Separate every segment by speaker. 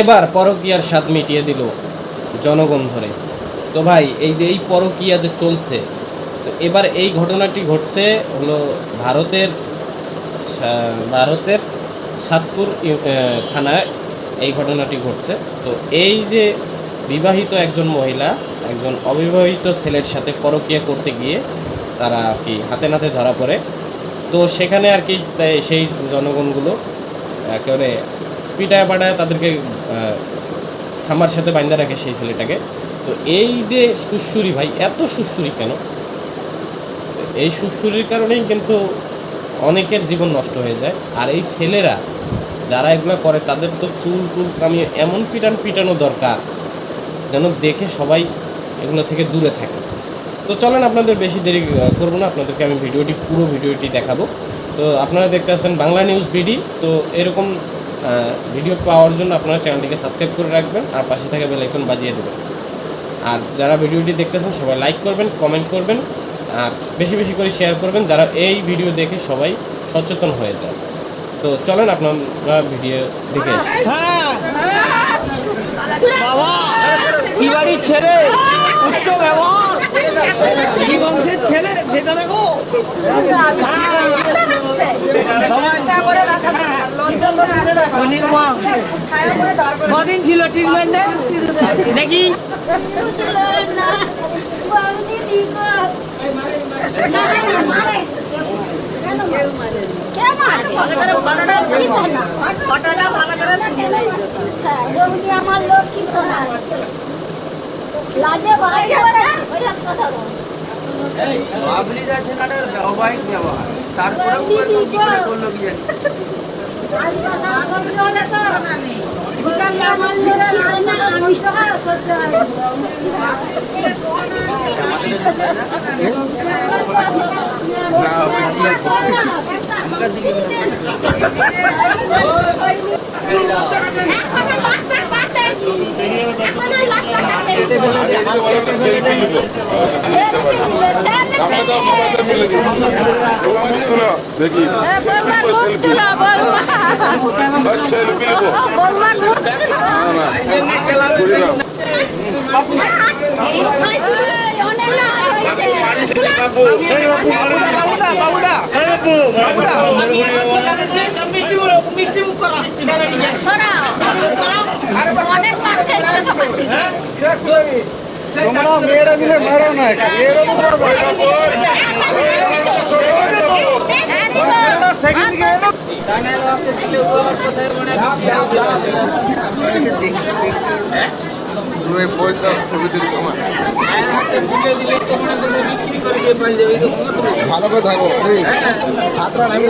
Speaker 1: এবার পরকীয়ার স্বাদ মিটিয়ে দিল জনগণ ধরে। তো ভাই এই যে এই পরকীয়া যে চলছে, তো এবার এই ঘটনাটি ঘটছে হলো ভারতের সাতপুর থানায় এই ঘটনাটি ঘটছে। তো এই যে বিবাহিত একজন মহিলা একজন অবিবাহিত ছেলের সাথে পরকীয়া করতে গিয়ে তারা আর কি হাতে নাতে ধরা পড়ে। তো সেখানে আর কি সেই জনগণগুলো একেবারে পিটায় পাটায় তাদেরকে খামার সাথে বাইন্ধা রাখে সেই ছেলেটাকে। তো এই যে সুশ্রুরি ভাই, এত সুশ্রুরি কেন? এই সুশ্রুরির কারণেই কিন্তু অনেকের জীবন নষ্ট হয়ে যায়। আর এই ছেলেরা যারা এগুলো করে তাদের তো চুল টুল কামিয়ে এমন পিটানো দরকার যেন দেখে সবাই এগুলো থেকে দূরে থাকে। তো চলেন, আপনাদের বেশি দেরি করবো না, আপনাদেরকে আমি পুরো ভিডিওটি দেখাবো। তো আপনারা দেখতে পাচ্ছেন বাংলা নিউজ বিডি। তো এরকম ভিডিও পাওয়ার জন্য আপনারা চ্যানেলটিকে সাবস্ক্রাইব করে রাখবেন আর পাশে থাকা বেল আইকন বাজিয়ে দেবেন। আর যারা ভিডিওটি দেখতেছেন সবাই লাইক করবেন, কমেন্ট করবেন আর বেশি বেশি করে শেয়ার করবেন, যারা এই ভিডিও দেখে সবাই সচেতন হয়ে যায়। তো চলেন আপনারা ভিডিও দেখে আসি।
Speaker 2: কি বাড়ির ছেলে, উচ্চ ব্যবহার, কি বংশের ছেলে সেটা দেখো। কদিন ছিল ট্রিটমেন্টে দেখি?
Speaker 3: আমার লোক কি শোনা লাজে ভয়
Speaker 2: বাবলি যাচ্ছে না অবাইক ব্যবহার, তারপরে কি করে করলো কি জানি।
Speaker 4: দেখি
Speaker 2: তোমরা মেয়েরা মিলে মারো না,
Speaker 4: পয়সা ছবি দিলি তোমার ভালো করে থাকো। হাতটা নামি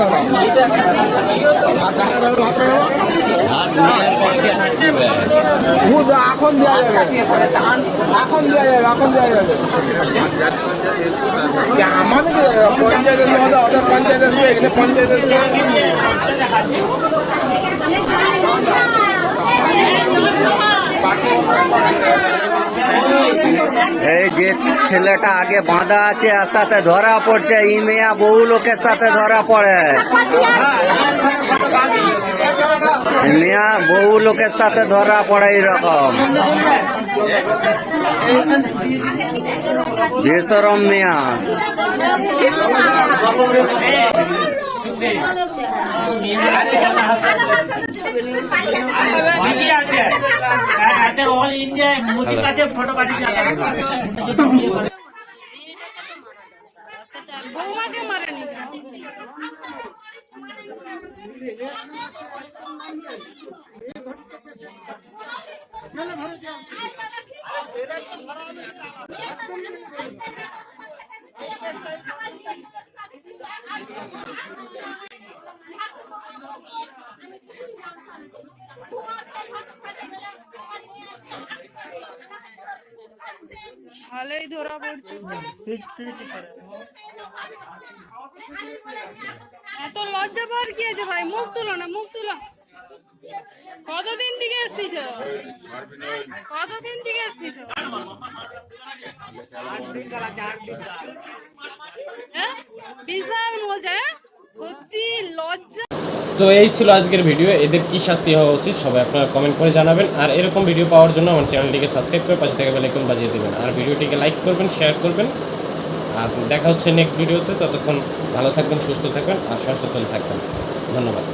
Speaker 4: এখন দেওয়া যাবে, এখন দেওয়া যাবে, এখন দেওয়া যাবে। আমাদের পঞ্চায়েত ওদের পঞ্চায়েত আসবে, এখানে পঞ্চায়েত আসবে।
Speaker 5: এই যে ছেলেটা আগে বাঁধা আছে আর সাথে ধরা পড়ছে, ই মেয়া বহু লোকের সাথে ধরা পড়ে, মিয়া বহু লোকের সাথে ধরা পড়ে এরকম বেসরম মিয়া।
Speaker 2: অল ইন্ডিয়ায় মোদির কাছে ফটো পাঠিয়ে
Speaker 6: বৌমাকে মারেনি। ভালোই ধরা পড়ছে। এত লজ্জা পাওয়ার কি আছে ভাই? মুখ তুলো না, মুখ তুলো। কতদিন থেকে আসতিস? কতদিন থেকে আসতিস? বিশাল মজা, সত্যি লজ্জা।
Speaker 1: তো এই ছিল আজকের ভিডিও। এদের কি শাস্তি হওয়া উচিত সবাই আপনারা কমেন্ট করে জানাবেন। আর এরকম ভিডিও পাওয়ার জন্য আমার চ্যানেলটিকে সাবস্ক্রাইব করে পাশে থেকে বেল আইকন বাজিয়ে দেবেন। আর ভিডিওটিকে লাইক করবেন, শেয়ার করবেন। আর দেখা হচ্ছে নেক্সট ভিডিওতে। ততক্ষণ ভালো থাকবেন, সুস্থ থাকবেন আর সচেতন থাকবেন। ধন্যবাদ।